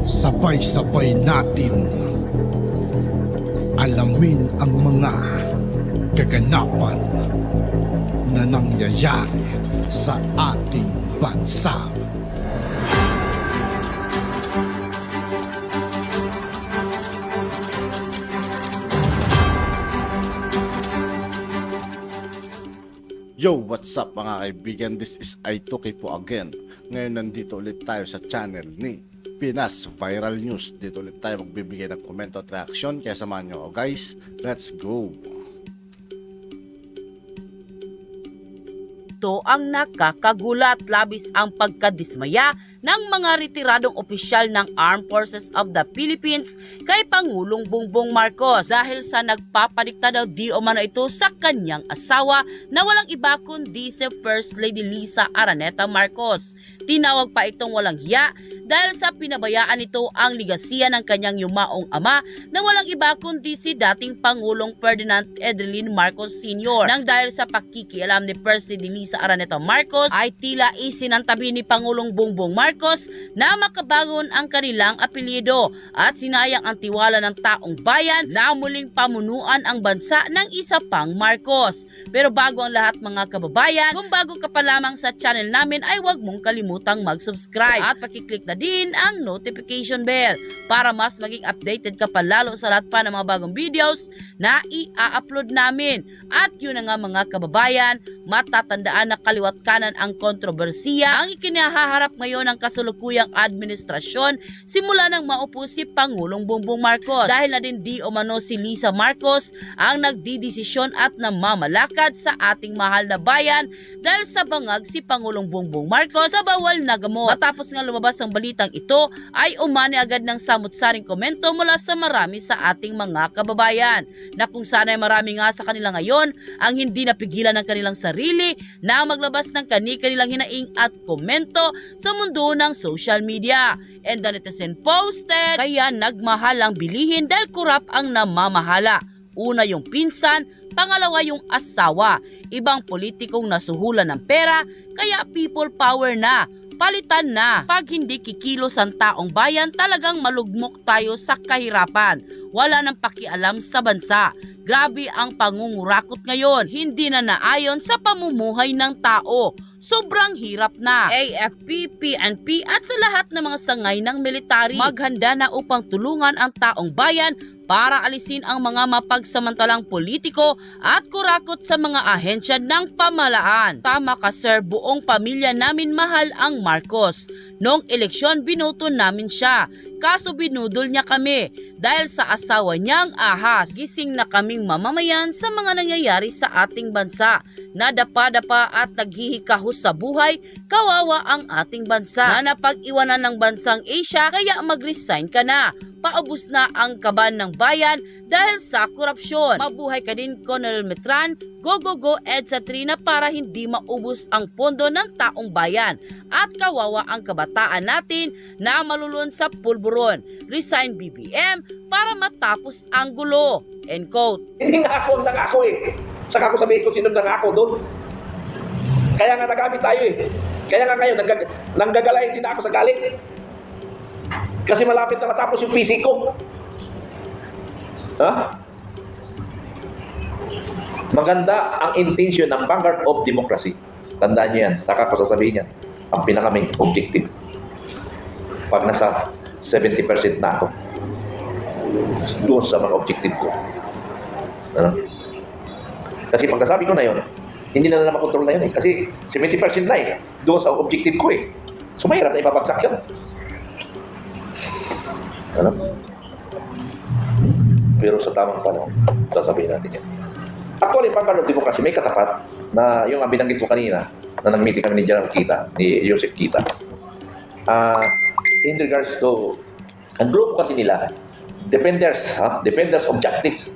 Sabay-sabay natin alamin ang mga kaganapan na nangyayari sa ating bansa. Yo, what's up mga kaibigan? This is Aitoki po again. Ngayon nandito ulit tayo sa channel ni Pinas Viral News. Dito ulit tayo magbibigay ng komento at reaksyon. Kaya samahan nyo ako guys. Let's go! Ito ang nakakagulat, labis ang pagkadismaya ng mga retiradong opisyal ng Armed Forces of the Philippines kay Pangulong Bongbong Marcos dahil sa nagpapadikta daw di umano ito sa kanyang asawa na walang iba kundi si First Lady Liza Araneta Marcos. Tinawag pa itong walang hiya dahil sa pinabayaan nito ang ligasiya ng kanyang yumaong ama na walang iba kundi si dating Pangulong Ferdinand Edwin Marcos Sr. Nang dahil sa pakikialam ni First Lady Liza Araneta Marcos ay tila isinantabi ni Pangulong Bongbong Marcos na makabagon ang kanilang apelyido at sinayang ang tiwala ng taong bayan na muling pamunuan ang bansa ng isa pang Marcos. Pero bago ang lahat mga kababayan, kung bago ka pa lamang sa channel namin ay huwag mong kalimutang mag-subscribe at pakiclick na din ang notification bell para mas maging updated ka pa lalo sa lahat pa ng mga bagong videos na i-upload namin. At yun na nga mga kababayan, matatandaan na kaliwat kanan ang kontrobersiya ang ikinahaharap ngayon ng kasulukuyang administrasyon simula nang maupo si Pangulong Bongbong Marcos dahil na din di umano si Liza Marcos ang nagdidesisyon at namamalakad sa ating mahal na bayan dahil sa bangag si Pangulong Bongbong Marcos sa bawal na gamot. Matapos nga lumabas ang balitang ito ay umani agad ng samut-saring komento mula sa marami sa ating mga kababayan na kung sana ay marami nga sa kanila ngayon ang hindi napigilan ng kanilang sarili na maglabas ng kani-kanilang hinaing at komento sa mundo ng social media. And the netizen posted, kaya nagmahal ang bilihin dahil kurap ang namamahala. Una yung pinsan, pangalawa yung asawa. Ibang politikong nasuhulan ng pera, kaya people power na. Palitan na. Pag hindi kikilos ang taong bayan, talagang malugmok tayo sa kahirapan. Wala nang pakialam sa bansa. Grabe ang pangungurakot ngayon. Hindi na naayon sa pamumuhay ng tao. Sobrang hirap na. AFP, PNP at sa lahat ng mga sangay ng military maghanda na upang tulungan ang taong bayan para alisin ang mga mapagsamantalang politiko at kurakot sa mga ahensya ng pamahalaan. Tama ka sir, buong pamilya namin mahal ang Marcos. Noong eleksyon binoto namin siya. Kaso binudol niya kami dahil sa asawa niyang ahas. Gising na kaming mamamayan sa mga nangyayari sa ating bansa. Nadapa-dapa at naghihikahos sa buhay, kawawa ang ating bansa. Na napag-iwanan ng bansang Asia kaya mag-resign ka na. Paubos na ang kaban ng bayan dahil sa korupsyon. Mabuhay ka din Colonel Metran, go EDSA Trina para hindi maubos ang pondo ng taong bayan. At kawawa ang kabataan natin na malulun sa pulburon. Resign BBM para matapos ang gulo. End quote. Hindi nga ako nangako eh. Saka ko sabihin ko sino nangako doon. Kaya nga nagamit tayo eh. Kaya nga ngayon nanggagalayin din ako sa galit. Kasi malapit na matapos yung PC ko. Ha? Maganda ang intention ng Vanguard of Democracy. Tandaan niyo yan. Saka ko sasabihin yan. Ang pinaka-main objective. Pag nasa 70% na ako. Doon sa mga objective ko. Ano? Kasi pag nasabi ko na yun, hindi na makontrol na yun eh. Kasi 70% na eh. Doon sa objective ko eh. So mahirap na ipapagsak yun. Ano? Pero sa tamang panahon, sasabihin natin yan. Actually, Vanguard of Democracy may katapat na yung binanggit ko kanina na nag-meeting kami ni General Kita, ni Joseph Kita. In regards to, ang grupo kasi nila, Defenders of Justice.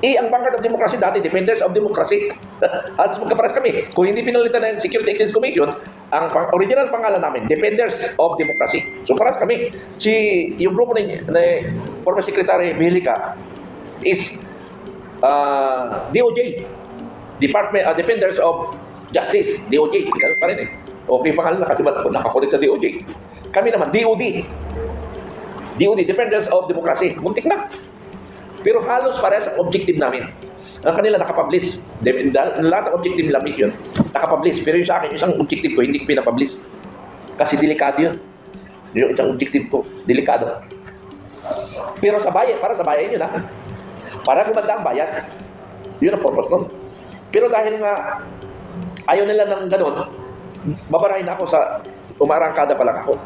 Ang Vanguard of Democracy dati, Defenders of Democracy. At magkaparas kami. Kung hindi pinalitan ng Security Exchange Commission, ang original pangalan namin, Defenders of Democracy. So paras kami. Yung grupo ni former Secretary Mihilika is DOJ. Defenders of Justice. DOJ. Ganun pa rin eh. Okay pangalan na kasi nakakulit sa DOJ. Kami naman, DOD. DOD, Defenders of Democracy. Muntik na. Pero halos parehas ang objective namin. Ang kanila nakapublish. Lahat ng objective nila mission, nakapublish. Pero yung sa akin, yung isang objective ko, hindi ko pinapublish. Kasi delikado yun. Yung isang objective ko, delikado. Pero sa bayan, para sa bayan yun ha. Para gumanda ang bayan. Yun ang purpose nun. Pero dahil nga, ayaw nila ng ganun, babarahin ako sa, umarangkada pa lang ako.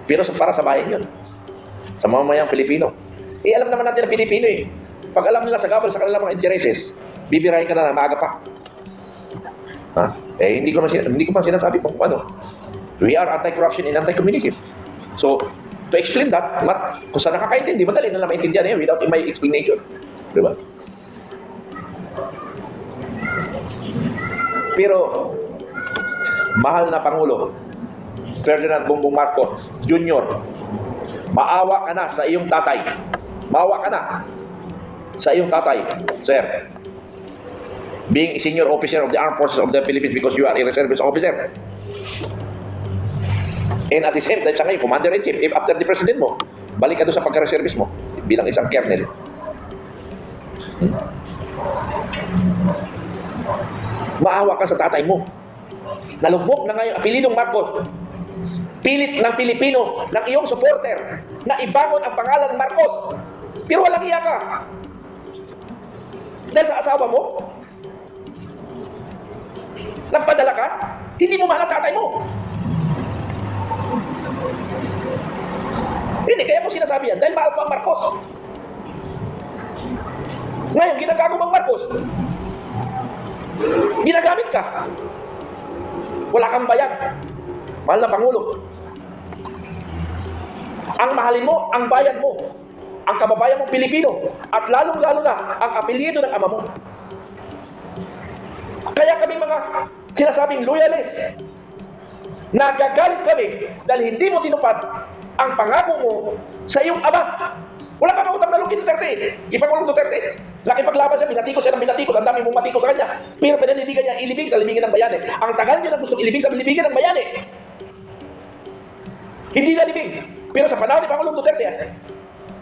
Pero para sa bayan yun. Sa mamamayang Pilipino. Eh, alam naman natin ang Pilipino eh. Pag alam nila sa gabal sa kanilang mga intereses, bibirahin ka na maaga pa. Ha? Eh, hindi ko man sinasabi kung ano. We are anti-corruption and anti-communism. So, to explain that, kung saan nakakaintindi, madali na lang maintindihan eh, without my explanation. Diba? Pero, mahal na Pangulo, Ferdinand Bongbong Marcos Jr., maawa ka na sa iyong tatay. Maawa ka na sa iyong tatay, sir. Being a senior officer of the Armed Forces of the Philippines because you are a reservist officer. And at the same time, sa ngayon, Commander-in-Chief, if after the President mo, balik ka doon sa pagka-reservist mo bilang isang colonel. Maawa ka sa tatay mo. Nalugmok na ngayon, apelidong Marcos. Pilit ng Pilipino, ng iyong supporter, na ibangon ang pangalan ng Marcos. Pero walang iya ka. Dahil sa asawa mo, nagpadala ka, hindi mo mahal ang tatay mo. Hindi, kaya mo sinasabi yan, dahil mahal ko ang Marcos. Ngayon, ginagago ang Marcos. Ginagamit ka. Wala kang bayan. Mahal na Pangulo. Ang mahalin mo, ang bayan mo, ang kababayan mong Pilipino, at lalong-lalo na ang apelyido ng ama mo. Kaya kami mga sinasabing loyalist, nagagalit kami dahil hindi mo tinupad ang pangako mo sa iyong ama. Wala kang utang na loob kay Duterte. Ipangulong Duterte. Nakipaglaban siya, binatikos siya ng binatikos. Ang dami mong matikos sa kanya. Pero pinanindigan niya ilibing sa libingin ng bayani. Ang tagal niya na gustong ilibing sa libingin ng bayani. Hindi na libing. Pero sa panahon ni Pangulong Duterte,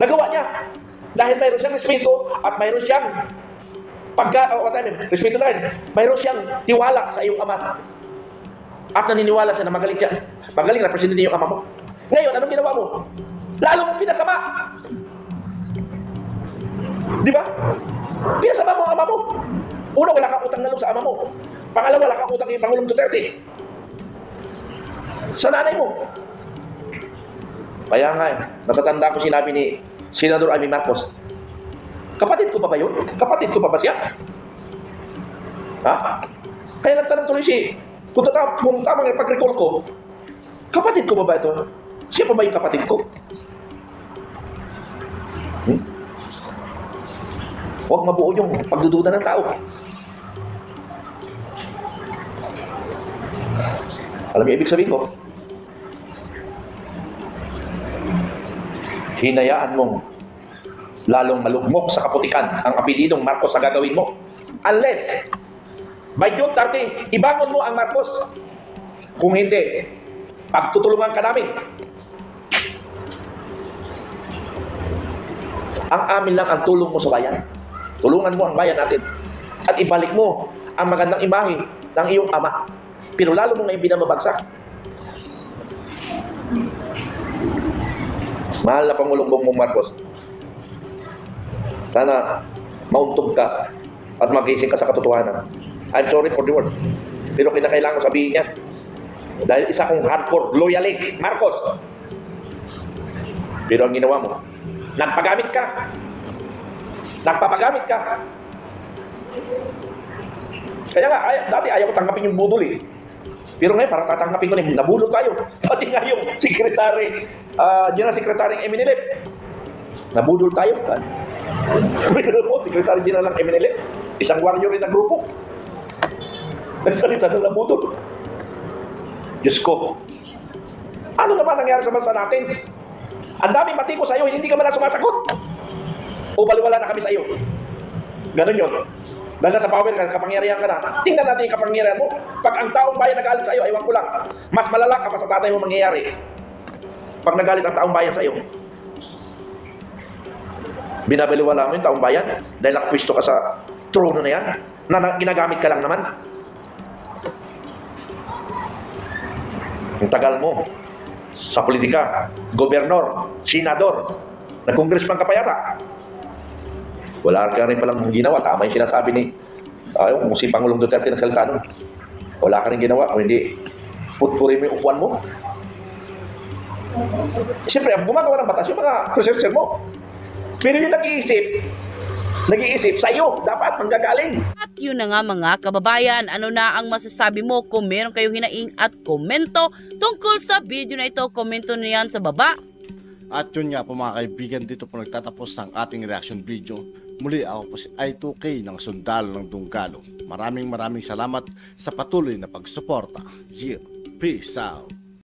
nagawa niya. Dahil mayroon siyang respeto at mayroon siyang respeto na rin. Mayroon siyang tiwala sa iyong ama. At naniniwala siya na magaling siya. Magaling na presidente yung ama mo. Ngayon, anong ginawa mo? Lalo mong pinasama. Di ba? Pinasama mo ang ama mo. Una, wala kang utang na loob sa ama mo. Pangalawa, wala kang utang kay Pangulong Duterte. Sa nanay mo. Kaya nga, natatanda ko sinabi ni Senador Amy Marcos, kapatid ko pa ba yun? Kapatid ko pa ba siya? Ha? Kaya nagtanong tuloy kung tamang ipag-recall ko, kapatid ko pa ba ito? Siya pa ba yung kapatid ko? Huwag mabuo yung pagdududa ng tao. Alam niyo ibig sabihin ko? Hinayaan mong lalong malugmok sa kaputikan ang apelidong Marcos sa gagawin mo. Unless, by June 30, ibangon mo ang Marcos. Kung hindi, pagtutulungan ka namin. Ang amin lang ang tulong mo sa bayan. Tulungan mo ang bayan natin. At ibalik mo ang magandang imahe ng iyong ama. Pero lalo mo ngayon binamabagsak. Mahal na Pangulong Bongbong Marcos, sana mauntog ka at magising ka sa katotohanan. I'm sorry for the word. Pero kinakailangan sabihin niya. Dahil isa kong hardcore loyalist, Marcos. Pero ang ginawa mo, nagpagamit ka. Nagpapagamit ka. Kaya nga, dati ayaw ko tanggapin yung budol eh. Pero ngayon, para tatanggapin ko na nabulol tayo. Pati nga yung secretary, General Secretary ng MNLF. Nabudol tayo. Secretary General ng MNLF. Isang warrior rin na grupo. Nagsalita na nabudol. Diyos ko. Ano naman nangyari sa bansa natin? Ang daming matiko sa iyo, hindi ka man na sumasagot. O baliwala na kami sa iyo. Ganun yun. Dahil sa power ka, kapangyarihan ka na. Tingnan natin yung kapangyarihan mo. Pag ang taong bayan nagalit sa iyo, aywan ko lang. Mas malala ka pa sa tatay mo mangyayari. Pag nagalit ang taong bayan sa iyo. Binabaliwala mo yung taong bayan dahil nakapwisto ka sa trono na yan na ginagamit ka lang naman. Ang tagal mo sa politika, gobernador, senador, nag-congressman ka pa yata. Wala ka rin palang ginawa. Tama yung sinasabi ni si Pangulong Duterte ng salita nun. Wala ka rin ginawa kung hindi putpurin mo yung upuan mo. Siyempre, ang gumagawa ng batas yung mga researcher mo. Pero yung nag-iisip sa'yo, dapat manggagaling. At yun na nga mga kababayan, ano na ang masasabi mo? Kung meron kayong hinaing at komento tungkol sa video na ito, komento na yan sa baba. At yun nga po mga kaibigan, dito po nagtatapos ang ating reaction video. Muli ako po si I2K ng Sundalo ng Dunggalo. Maraming salamat sa patuloy na pagsuporta. Yeah, peace out.